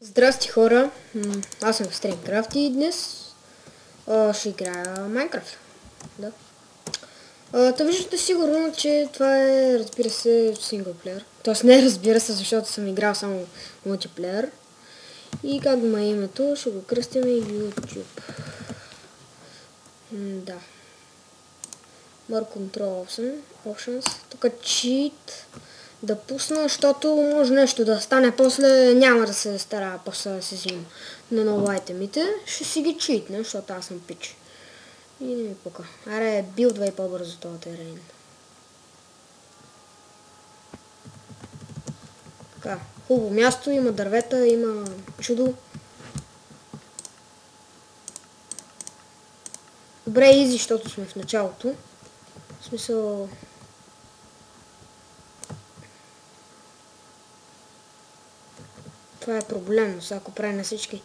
Здрасти хора, аз съм в Streamcraft и днес ще играя Майнкрафт. Да. Та виждате сигурно, че това е, разбира се, синглплеер. Тоест не разбира се, защото съм играл само мултиплеер. И как има името, ще го кръстим YouTube. Да. More Control Options. Тук cheat да пусна, защото може нещо да стане после, няма да се стара после да се взима на ново айтемите. Ще си ги читна, защото аз съм пич. И не ми пука. Аре, билдвай по-бързо този терен. Така, хубаво място, има дървета, има чудо. Добре, изи, защото сме в началото. В смисъл... Това е проблем, ако прави на всички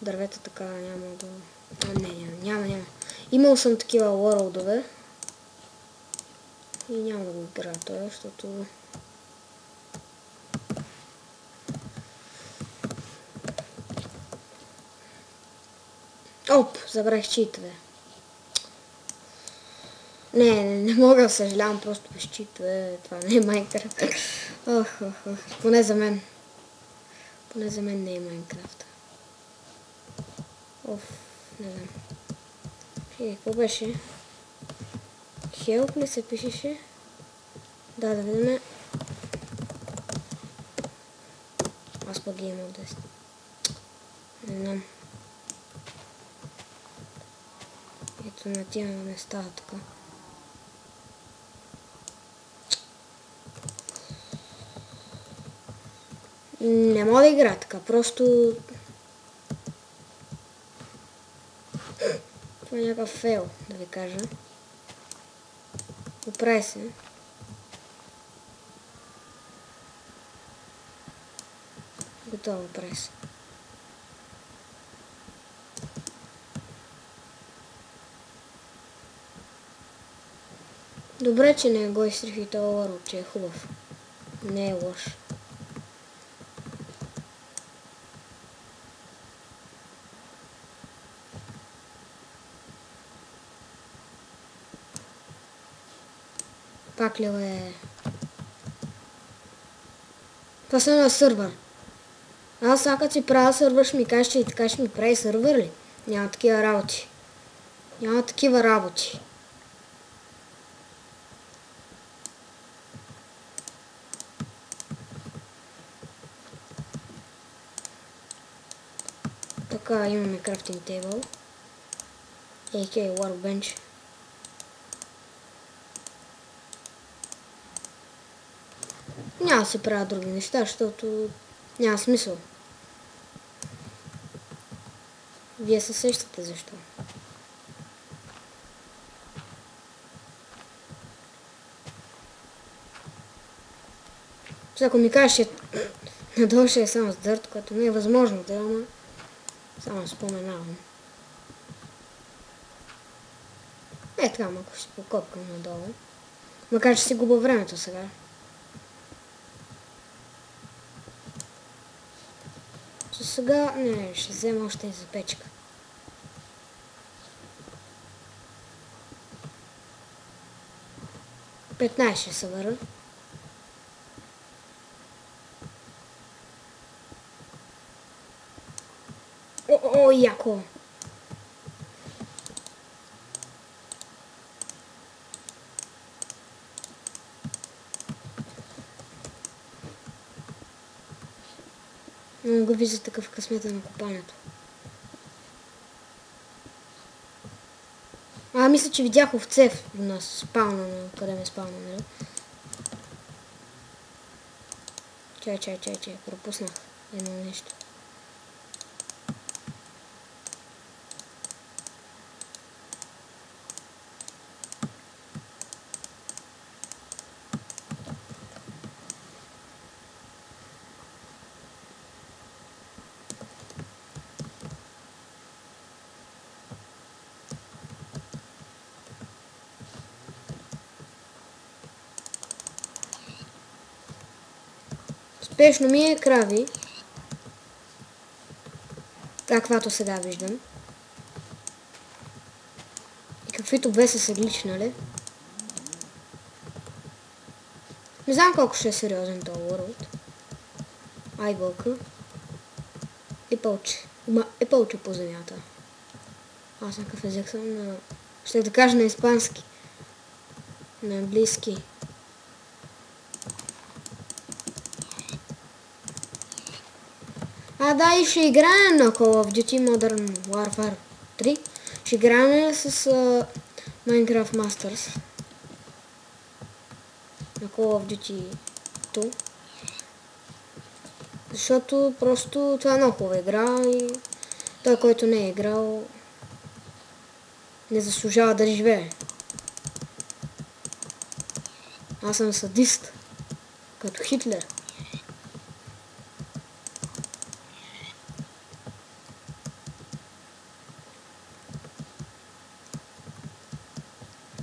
дървета, така няма да... няма. Имал съм такива уорлдове. И няма да го играя това, защото... Оп, забрах читове. Не мога да съжалявам, просто без читове. Това не е Майнкрафт. Поне за мен. Поне за мен не е Майнкрафт. Не знам. Какво беше? Help ли се пишеше? Да видим. Аз пък ги имам 10. Не знам. Ето на тия не става така. Не мога да игра така, просто... Това е някакъв фейл, да ви кажа. Оправи се. Готово, оправи се. Добре, че не го изтрих и този уорлд, че е хубав. Не е лош. Пак ли е? Това съм на сървър. Аз сега като си правя сървър, ще ми кажеш, че и така ще ми прави сървър ли? Няма такива работи. Няма такива работи. Така, имаме crafting table. A.K. workbench. Няма да се правя други неща, защото няма смисъл. Вие се сещате защо. Ако ми кажеш, че надолу ще е само с дърт, което не е възможно да има, само споменавам. Така, малко ще покопкам надолу. Макар че си губа времето сега. Сега, ще взема още и за печка. $15 ще събера. Яко! Но го вижда такъв късмета на копането. Мисля, че видях овце у нас спална, но къде ме спална, нали? Чай, пропуснах едно нещо. Спешно ми е крави. каквато сега виждам. И каквито беса са гличнали. Не знам колко ще е сериозен този World. Ай, вълка. И пълче. Е пълче по земята. Аз на какъв език съм на... Ще да кажа на испански. На английски. Да, и ще играем на Call of Duty Modern Warfare 3. Ще играем с Minecraft Masters. На Call of Duty 2. Защото просто това е много хубава игра и той, който не е играл, не заслужава да живее. Аз съм садист, като Хитлер.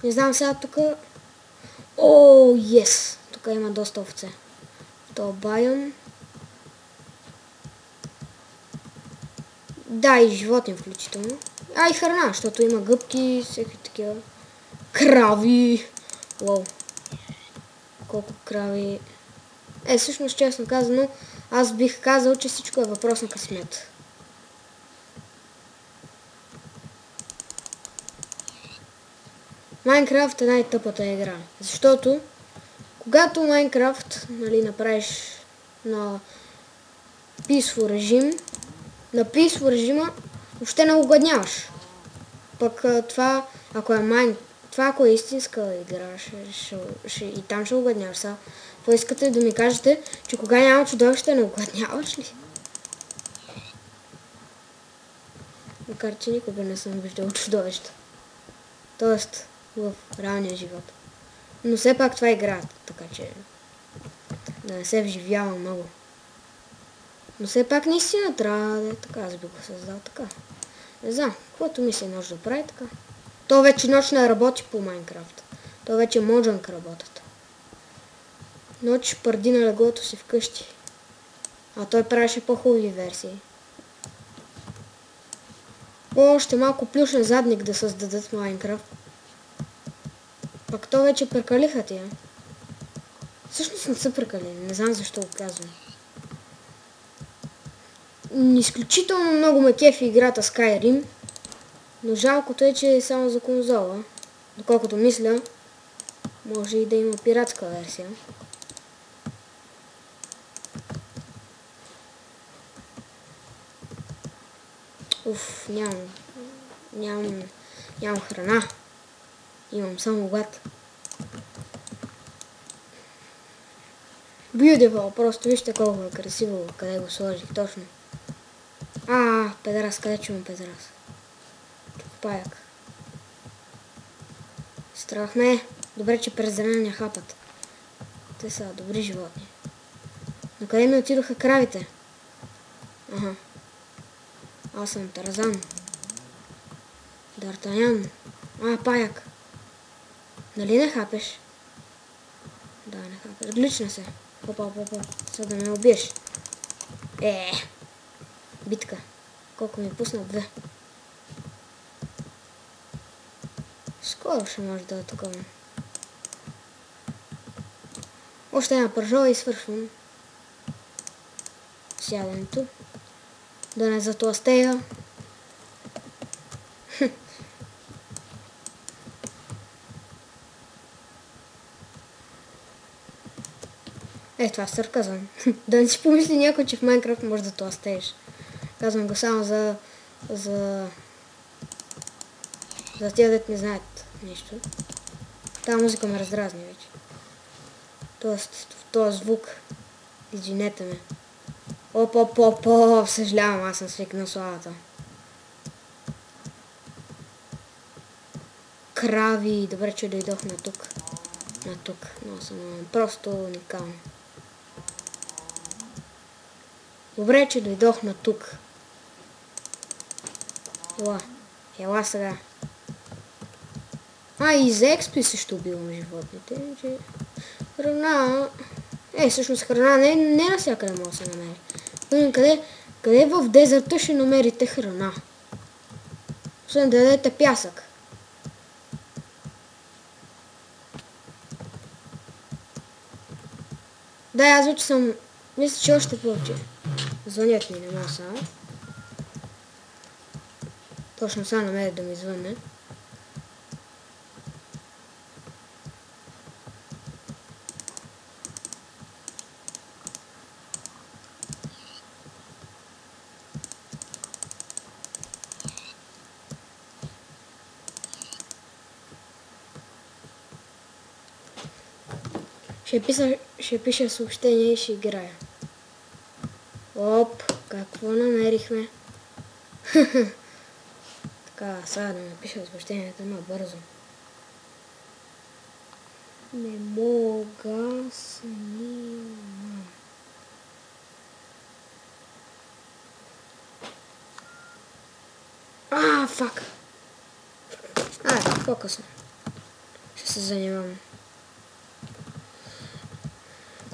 Не знам сега тук... О, ес! Тук има доста овце. То байон. Да, и животни включително. И храна, защото има гъбки, всеки такива. Крави! Лоу. Колко крави... Всъщност, честно казано, аз бих казал, че всичко е въпрос на късмет. Майнкрафт е най-тъпата игра, защото когато Майнкрафт, нали, направиш на Peaceful режим, на Peaceful режима въобще не огладняваш. Пък това, ако е истинска игра, и там ще огладняваш. Сега, какво искате да ми кажете, че кога няма чудовище, не огладняваш ли? Макар че никога не съм виждал чудовища. Тоест, в реалния живот. Но все пак това е игра, така че да не се вживява много. Но все пак наистина трябва да е така, аз би го създал така. Не знам, каквото ми се нощ да прави така. То вече нощ не работи по Майнкрафт. То вече Моджанг работят. Нощ пърди на леглото си вкъщи. А той правеше по-хубави версии. Още малко плюшен задник да създадат в Майнкрафт. Пък то вече прекалиха тия. Всъщност не са прекалили, не знам защо го казвам. Изключително много ме кефи играта Skyrim, но жалкото е, че е само за конзола. Доколкото мисля, може и да има пиратска версия. Уф, нямам храна. Имам само глад. Beautiful, просто вижте колко е красиво, къде го сложих точно. Педрас, къде чувам педрас? Паяк. Страх ме е. Добре, че през деня не хапат. Те са добри животни. Но къде ми отидоха кравите? Аз съм Тарзан. Д'Артаньян. Паяк. Нали не хапеш? Да, не хапеш. Глична се. Опа. Сега да ме убиеш. Битка. Колко ми пусна? 2. Скоро ще може да атакувам. Още една пържола и свършвам сядането. Да не затластея. Това е сарказъм. Да не си помисли някой, че в Майнкрафт може да тластееш. Казвам го само за тия, дет не знаят нищо. Тая музика ме раздразни вече. Тоест, в този звук, извинете ме. Съжалявам, аз съм свикнал славата. Крави, добре, че дойдох на тук. Но съм просто уникален. Добре, че дойдох на тук. Ела сега. И за експи също убивам животните. Храна... всъщност храна не навсякъде може да се намери. Къде Къде в дезерта ще намерите храна? Освен да ядете пясък. Да, аз вече съм... Мисля, че още повече. Звънят ми, не мога сега. Точно сега намеря да ми звънне. Ще пиша съобщение и ще играя. Оп, какво намерихме? Така, сега да напиша съобщението набързо. Не мога снимам. Фак! По-късно. Ще се занимавам.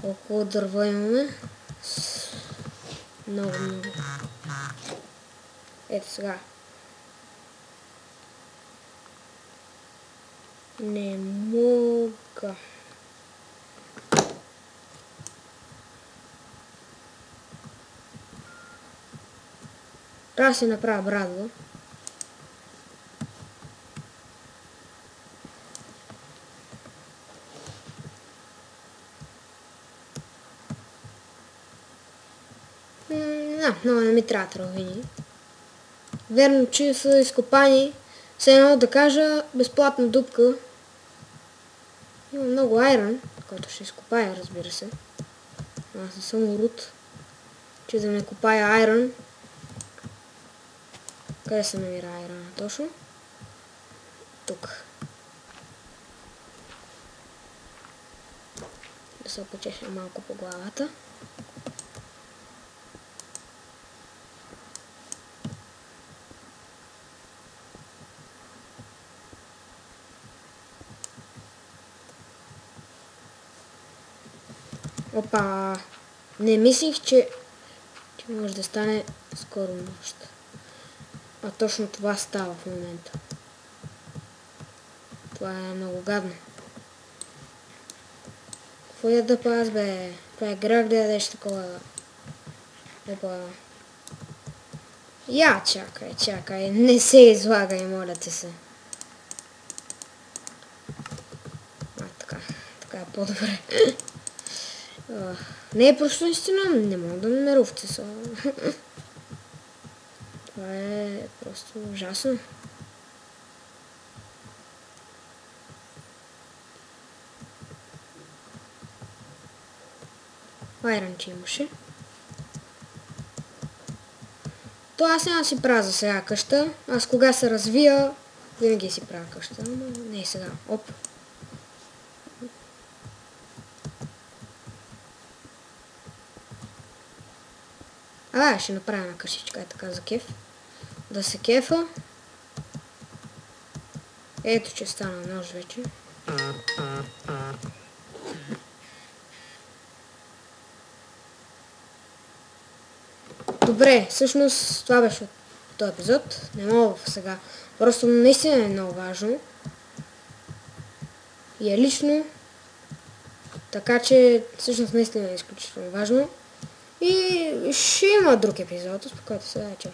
Колко дърво имаме? Много. Ето сега. Не мога. Трябва да си направя брадва. Много не ми трябва травини. Верно, че са изкопани. Все едно да кажа безплатна дупка. Има много айрон, който ще изкопая, разбира се. Аз не съм урод, че да не копая айрон. Къде се намира айрон точно? Тук. Да се опечеша малко по главата. Опа! Не мислих, че може да стане скоро нощ. А точно това става в момента. Това е много гадно. Какво яда па аз, бе? Това е грях да ядеш такова. Опа. Я, чакай. Не се излагай, моля ти се. Така е по-добре. Не е просто истина, не мога да намеря овце са. Това е просто ужасно. Айронче имаше. То аз няма си правя за сега къща. Аз кога се развия, винаги си правя къща, но не е сега. Оп. Ще направя една къщичка, е така за кеф. Да се кефа. Ето, че стана нощ вече. Добре, всъщност това беше от този епизод. Не мога сега. Просто наистина е много важно. И е лично. Така че всъщност наистина е изключително важно. И ще има друг епизод, успокойте се, чао.